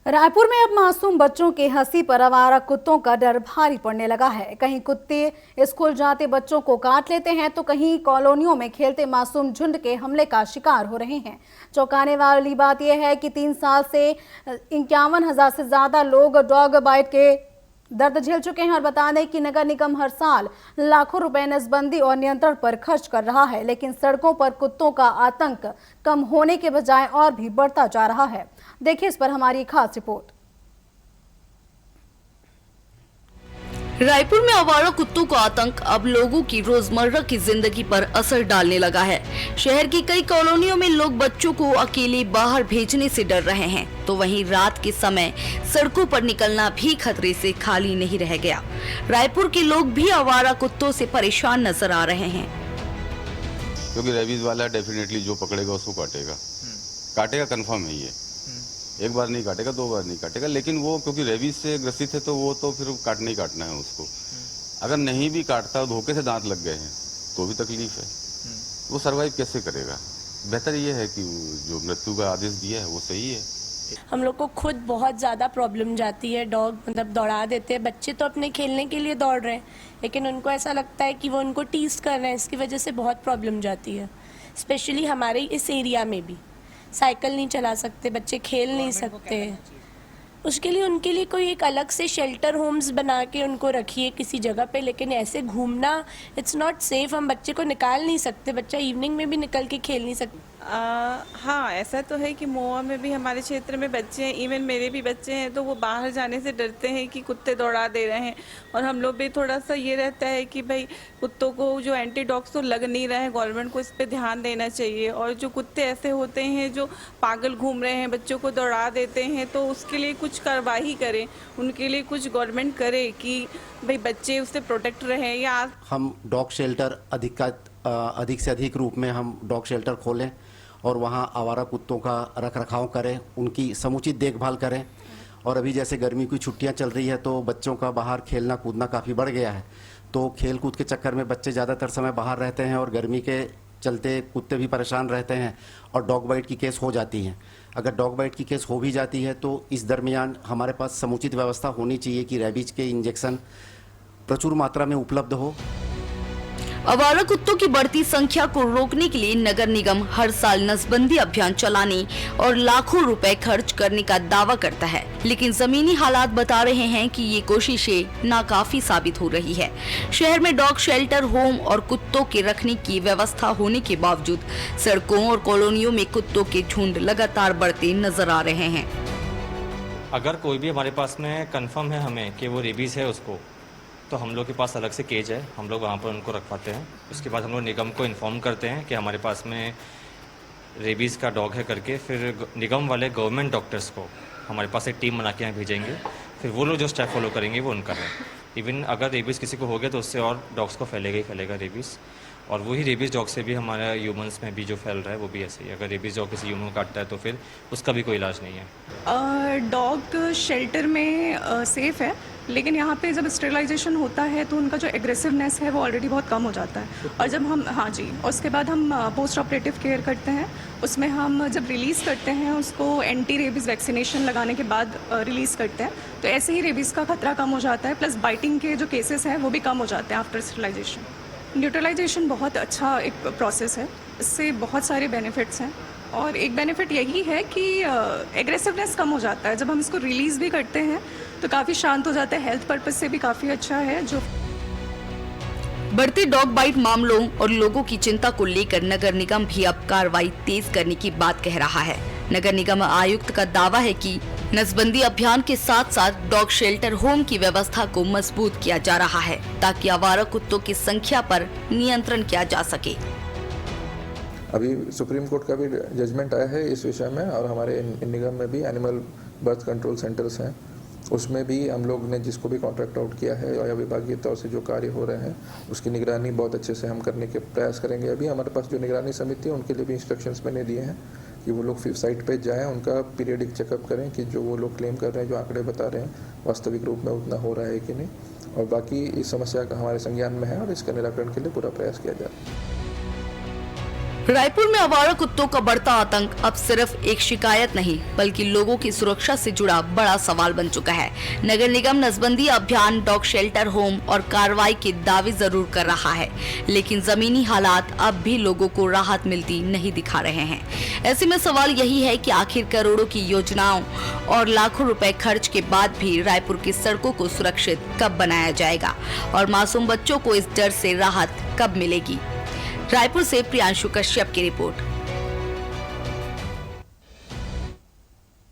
रायपुर में अब मासूम बच्चों की हंसी पर आवारा कुत्तों का डर भारी पड़ने लगा है। कहीं कुत्ते स्कूल जाते बच्चों को काट लेते हैं तो कहीं कॉलोनियों में खेलते मासूम झुंड के हमले का शिकार हो रहे हैं। चौंकाने वाली बात यह है कि 3 साल से 51,000 से ज्यादा लोग डॉग बाइट के दर्द झेल चुके हैं। और बता दें कि नगर निगम हर साल लाखों रुपए नसबंदी और नियंत्रण पर खर्च कर रहा है, लेकिन सड़कों पर कुत्तों का आतंक कम होने के बजाय और भी बढ़ता जा रहा है। देखिए इस पर हमारी खास रिपोर्ट। रायपुर में आवारा कुत्तों का आतंक अब लोगों की रोजमर्रा की जिंदगी पर असर डालने लगा है। शहर की कई कॉलोनियों में लोग बच्चों को अकेले बाहर भेजने से डर रहे हैं, तो वहीं रात के समय सड़कों पर निकलना भी खतरे से खाली नहीं रह गया। रायपुर के लोग भी आवारा कुत्तों से परेशान नजर आ रहे हैं। क्योंकि रेबीज वाला डेफिनेटली जो पकड़ेगा उसको काटेगा कंफर्म है। ये एक बार नहीं काटेगा, 2 बार नहीं काटेगा, लेकिन वो क्योंकि रेबीज से ग्रसित है तो वो तो फिर काटना ही काटना है उसको। अगर नहीं भी काटता, धोखे से दांत लग गए हैं तो भी तकलीफ है। वो सरवाइव कैसे करेगा? बेहतर ये है कि जो मृत्यु का आदेश दिया है वो सही है। हम लोग को खुद बहुत ज़्यादा प्रॉब्लम जाती है। डॉग मतलब दौड़ा देते हैं। बच्चे तो अपने खेलने के लिए दौड़ रहे हैं, लेकिन उनको ऐसा लगता है कि वो उनको टीज कर रहे हैं। इसकी वजह से बहुत प्रॉब्लम जाती है। स्पेशली हमारे इस एरिया में भी साइकिल नहीं चला सकते, बच्चे खेल नहीं सकते। उसके लिए उनके लिए कोई एक अलग से शेल्टर होम्स बना के उनको रखिए किसी जगह पे, लेकिन ऐसे घूमना इट्स नॉट सेफ। हम बच्चे को निकाल नहीं सकते, बच्चा इवनिंग में भी निकल के खेल नहीं सकता। हाँ, ऐसा तो है कि महुआ में भी हमारे क्षेत्र में बच्चे हैं, इवन मेरे भी बच्चे हैं, तो वो बाहर जाने से डरते हैं कि कुत्ते दौड़ा दे रहे हैं। और हम लोग भी थोड़ा सा ये रहता है कि भाई कुत्तों को जो एंटी डॉग्स तो लग नहीं रहा है, गवर्नमेंट को इस पर ध्यान देना चाहिए। और जो कुत्ते ऐसे होते हैं जो पागल घूम रहे हैं, बच्चों को दौड़ा देते हैं, तो उसके लिए कुछ कार्रवाई करे, उनके लिए कुछ गवर्नमेंट करे कि भाई बच्चे उससे प्रोटेक्ट रहें। या हम डॉग शेल्टर अधिक से अधिक रूप में हम डॉग शेल्टर खोलें और वहाँ आवारा कुत्तों का रख रखाव करें, उनकी समुचित देखभाल करें। और अभी जैसे गर्मी की छुट्टियां चल रही है तो बच्चों का बाहर खेलना कूदना काफ़ी बढ़ गया है, तो खेल कूद के चक्कर में बच्चे ज़्यादातर समय बाहर रहते हैं और गर्मी के चलते कुत्ते भी परेशान रहते हैं और डॉग बाइट की केस हो जाती हैं। अगर डॉग बाइट की केस हो भी जाती है तो इस दरमियान हमारे पास समुचित व्यवस्था होनी चाहिए कि रेबीज के इंजेक्शन प्रचुर मात्रा में उपलब्ध हो। आवारा कुत्तों की बढ़ती संख्या को रोकने के लिए नगर निगम हर साल नसबंदी अभियान चलाने और लाखों रुपए खर्च करने का दावा करता है, लेकिन जमीनी हालात बता रहे हैं कि ये कोशिशें नाकाफी साबित हो रही है। शहर में डॉग शेल्टर होम और कुत्तों के रखने की व्यवस्था होने के बावजूद सड़कों और कॉलोनियों में कुत्तों के झुंड लगातार बढ़ते नजर आ रहे हैं। अगर कोई भी हमारे पास में कंफर्म है हमें कि वो रेबीज है उसको, तो हम लोग के पास अलग से केज है, हम लोग वहाँ पर उनको रखवाते हैं। उसके बाद हम लोग निगम को इन्फॉर्म करते हैं कि हमारे पास में रेबीज़ का डॉग है करके, फिर निगम वाले गवर्नमेंट डॉक्टर्स को हमारे पास एक टीम बना के यहाँ भेजेंगे। फिर वो लोग जो स्टेप फॉलो करेंगे वो उनका है। इवन अगर रेबीज़ किसी को हो गया तो उससे और डॉग्स को फैलेगा ही फैलेगा रेबीज़। और वही रेबीज़ डॉग से भी हमारा ह्यूमंस में भी जो फैल रहा है वो भी ऐसे ही। अगर रेबीज़ डॉग किसी ह्यूमन को काटता है तो फिर उसका भी कोई इलाज नहीं है। डॉग शेल्टर में सेफ़ है, लेकिन यहाँ पे जब स्टेरिलाइजेशन होता है तो उनका जो एग्रेसिवनेस है वो ऑलरेडी बहुत कम हो जाता है। और जब हम उसके बाद हम पोस्ट ऑपरेटिव केयर करते हैं। उसमें हम जब रिलीज़ करते हैं उसको एंटी रेबीज़ वैक्सीनेशन लगाने के बाद रिलीज़ करते हैं, तो ऐसे ही रेबीज़ का खतरा कम हो जाता है। प्लस बाइटिंग के जो केसेस हैं वो भी कम हो जाते हैं आफ्टर स्टेरिलाइजेशन। न्यूट्रलाइजेशन बहुत अच्छा एक प्रोसेस है, इससे बहुत सारे बेनिफिट्स हैं। और एक बेनिफिट यही है कि एग्रेसिवनेस कम हो जाता है। जब हम इसको रिलीज़ भी करते हैं तो काफ़ी शांत हो जाता है, हेल्थ पर्पस से भी काफ़ी अच्छा है। जो बढ़ते डॉग बाइट मामलों और लोगों की चिंता को लेकर नगर निगम भी अब कार्रवाई तेज करने की बात कह रहा है। नगर निगम आयुक्त का दावा है कि नसबंदी अभियान के साथ साथ डॉग शेल्टर होम की व्यवस्था को मजबूत किया जा रहा है, ताकि आवारा कुत्तों की संख्या पर नियंत्रण किया जा सके। अभी सुप्रीम कोर्ट का भी जजमेंट आया है इस विषय में, और हमारे निगम में भी एनिमल बर्थ कंट्रोल सेंटर्स हैं, उसमें भी हम लोग ने जिसको भी कॉन्ट्रैक्ट आउट किया है या विभागीय तौर से जो कार्य हो रहे हैं उसकी निगरानी बहुत अच्छे से हम करने के प्रयास करेंगे। अभी हमारे पास जो निगरानी समिति है उनके लिए भी इंस्ट्रक्शंस मैंने दिए हैं कि वो लोग साइट पे जाएं, उनका पीरियडिक चेकअप करें कि जो वो लोग क्लेम कर रहे हैं, जो आंकड़े बता रहे हैं, वास्तविक रूप में उतना हो रहा है कि नहीं। और बाकी इस समस्या का हमारे संज्ञान में है और इसका निराकरण के लिए पूरा प्रयास किया जा रहा है। रायपुर में आवारा कुत्तों का बढ़ता आतंक अब सिर्फ एक शिकायत नहीं बल्कि लोगों की सुरक्षा से जुड़ा बड़ा सवाल बन चुका है। नगर निगम नसबंदी अभियान, डॉग शेल्टर, होम और कार्रवाई के दावे जरूर कर रहा है, लेकिन जमीनी हालात अब भी लोगों को राहत मिलती नहीं दिखा रहे हैं। ऐसे में सवाल यही है कि आखिर करोड़ों की योजनाओं और लाखों रुपए खर्च के बाद भी रायपुर की सड़कों को सुरक्षित कब बनाया जाएगा और मासूम बच्चों को इस डर से राहत कब मिलेगी। रायपुर से प्रियांशु कश्यप की रिपोर्ट।